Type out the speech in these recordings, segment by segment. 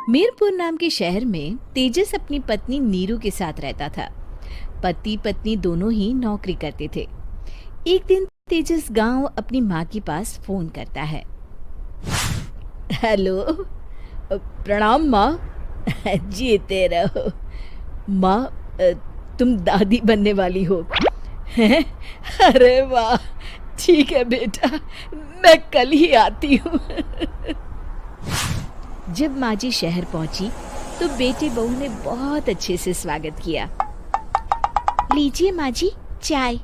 मीरपुर नाम के शहर में तेजस अपनी पत्नी नीरू के साथ रहता था। पति पत्नी दोनों ही नौकरी करते थे। एक दिन तेजस गांव अपनी माँ के पास फोन करता है। हेलो, प्रणाम माँ। जीते रहो माँ, तुम दादी बनने वाली हो हैं? अरे वाह, ठीक है बेटा, मैं कल ही आती हूँ। जब माँ जी शहर पहुंची तो बेटे बहू ने बहुत अच्छे से स्वागत किया। लीजिए माँ जी, चाय।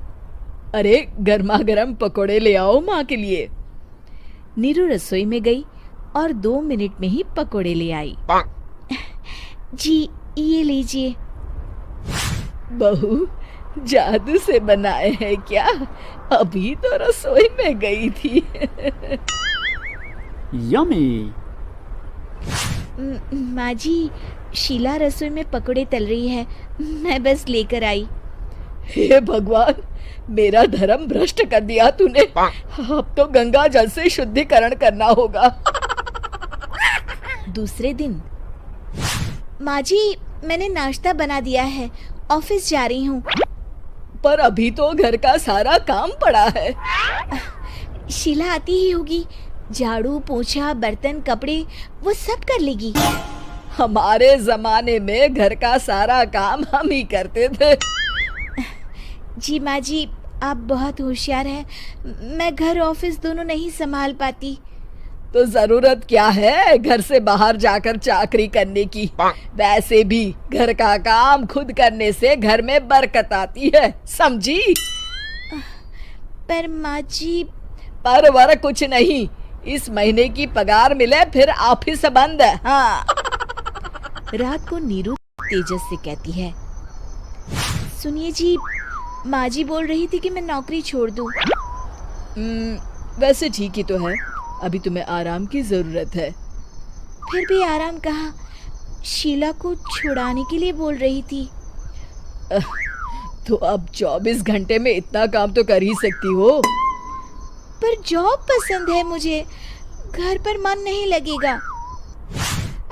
अरे गर्मा गर्म पकोड़े ले आओ माँ के लिए। नीरू रसोई में गई और 2 मिनट में ही पकोड़े ले आई। जी ये लीजिए। बहू, जादू से बनाए हैं क्या? अभी तो रसोई में गई थी। यम्मी। माँ जी, शीला रसोई में पकोड़े तल रही है, मैं बस लेकर आई। हे भगवान, मेरा धर्म भ्रष्ट कर दिया तूने। अब तो गंगा जल से शुद्धिकरण करना होगा। दूसरे दिन, माँ जी मैंने नाश्ता बना दिया है, ऑफिस जा रही हूँ। पर अभी तो घर का सारा काम पड़ा है। शीला आती ही होगी, झाड़ू पोछा बर्तन कपड़े वो सब कर लेगी। हमारे जमाने में घर का सारा काम हम ही करते थे। जी माँ जी, आप बहुत होशियार हैं, मैं घर ऑफिस दोनों नहीं संभाल पाती। तो जरूरत क्या है घर से बाहर जाकर चाकरी करने की? वैसे भी घर का काम खुद करने से घर में बरकत आती है, समझी? पर माँ जी। पर वर कुछ नहीं, इस महीने की पगार मिले फिर ऑफिस बंद है। हाँ। रात को नीरू तेजस से कहती है, सुनिए जी, माँ जी बोल रही थी कि मैं नौकरी छोड़ दूं। वैसे ठीक ही तो है, अभी तुम्हें आराम की जरूरत है। फिर भी आराम कहाँ, शीला को छुड़ाने के लिए बोल रही थी। तो अब 24 घंटे में इतना काम तो कर ही सकती हो। पर जॉब पसंद है मुझे, घर पर मन नहीं लगेगा।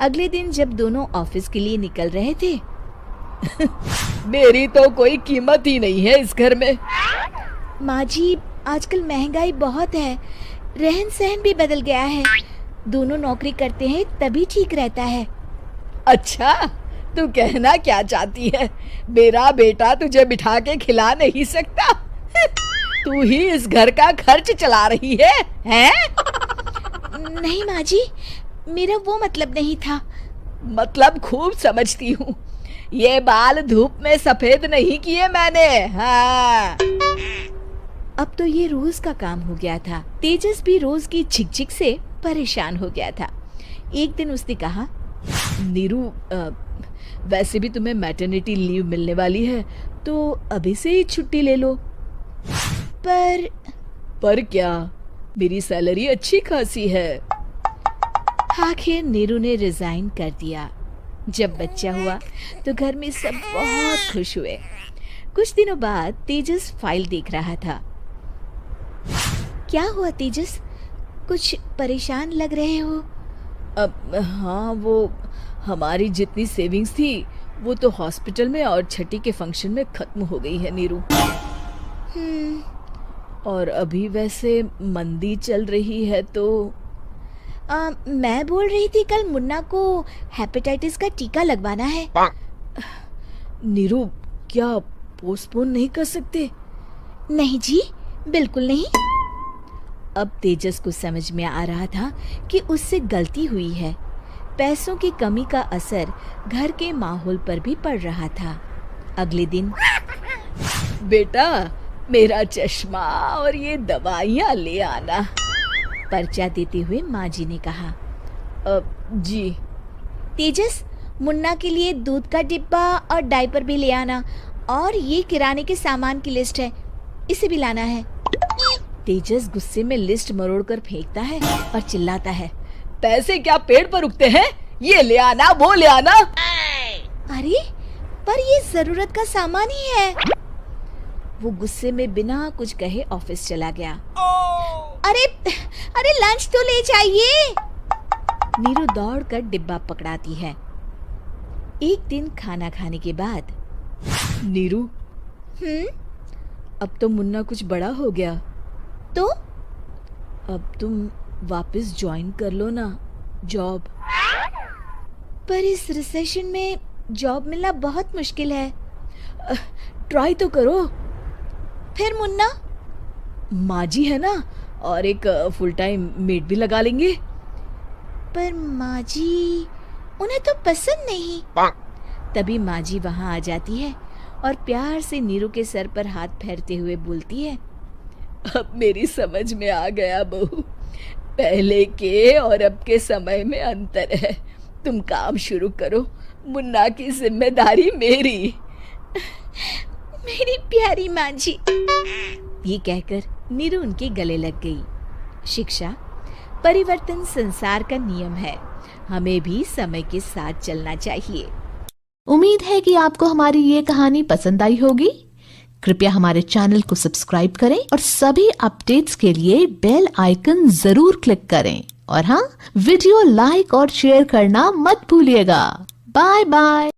अगले दिन जब दोनों ऑफिस के लिए निकल रहे थे, मेरी तो कोई कीमत ही नहीं है इस घर में। माँ जी, आजकल महंगाई बहुत है, रहन सहन भी बदल गया है, दोनों नौकरी करते हैं तभी ठीक रहता है। अच्छा, तू कहना क्या चाहती है? मेरा बेटा तुझे बिठा के खिला नहीं सकता? तू ही इस घर का खर्च चला रही है, हैं? नहीं माँ जी, मेरा वो मतलब नहीं था। मतलब खूब समझती हूँ, ये बाल धूप में सफेद नहीं किए मैंने। हाँ। अब तो ये रोज का काम हो गया था। तेजस भी रोज की झिकझिक से परेशान हो गया था। एक दिन उसने कहा, नीरू, वैसे भी तुम्हें मैटरनिटी लीव मिलने वाली है, तो अभी से ही छुट्टी ले लो। पर क्या, मेरी सैलरी अच्छी खासी है। आखिर नीरू ने रिजाइन कर दिया। जब बच्चा हुआ तो घर में सब बहुत खुश हुए। कुछ दिनों बाद तेजस फाइल देख रहा था। क्या हुआ तेजस, कुछ परेशान लग रहे हो? हाँ, वो हमारी जितनी सेविंग्स थी वो तो हॉस्पिटल में और छठी के फंक्शन में खत्म हो गई है नीरू। और अभी वैसे मंदी चल रही है तो मैं बोल रही थी कल मुन्ना को हेपेटाइटिस का टीका लगवाना है। नीरू, क्या पोस्टपोन नहीं कर सकते? नहीं जी, बिल्कुल नहीं। अब तेजस को समझ में आ रहा था कि उससे गलती हुई है। पैसों की कमी का असर घर के माहौल पर भी पड़ रहा था। अगले दिन, बेटा मेरा चश्मा और ये दवाइयाँ ले आना, पर्चा देते हुए माँ जी ने कहा। जी। तेजस, मुन्ना के लिए दूध का डिब्बा और डायपर भी ले आना, और ये किराने के सामान की लिस्ट है, इसे भी लाना है। तेजस गुस्से में लिस्ट मरोड़कर फेंकता है और चिल्लाता है, पैसे क्या पेड़ पर उगते हैं? ये ले आना, वो ले आना। अरे पर ये जरूरत का सामान ही है। वो गुस्से में बिना कुछ कहे ऑफिस चला गया। अरे लंच तो ले जाइए। नीरू दौड़कर डिब्बा पकड़ाती है। एक दिन खाना खाने के बाद, नीरू, अब तो मुन्ना कुछ बड़ा हो गया, तो अब तुम वापस ज्वाइन कर लो ना जॉब। पर इस रिसेशन में जॉब मिलना बहुत मुश्किल है। ट्राई तो करो। फिर मुन्ना, माँ जी है ना, और एक फुल टाइम मेड भी लगा लेंगे। पर माँ जी, उन्हें तो पसंद नहीं। तभी माँ जी वहाँ आ जाती है और प्यार से नीरू के सर पर हाथ फेरते हुए बोलती है, अब मेरी समझ में आ गया बहू, पहले के और अब के समय में अंतर है। तुम काम शुरू करो, मुन्ना की जिम्मेदारी मेरी। मेरी प्यारी माँ जी। ये कहकर नीरू उनके गले लग गई। शिक्षा, परिवर्तन संसार का नियम है, हमें भी समय के साथ चलना चाहिए। उम्मीद है कि आपको हमारी ये कहानी पसंद आई होगी। कृपया हमारे चैनल को सब्सक्राइब करें और सभी अपडेट्स के लिए बेल आइकन जरूर क्लिक करें। और हाँ, वीडियो लाइक और शेयर करना मत भूलिएगा। Bye bye.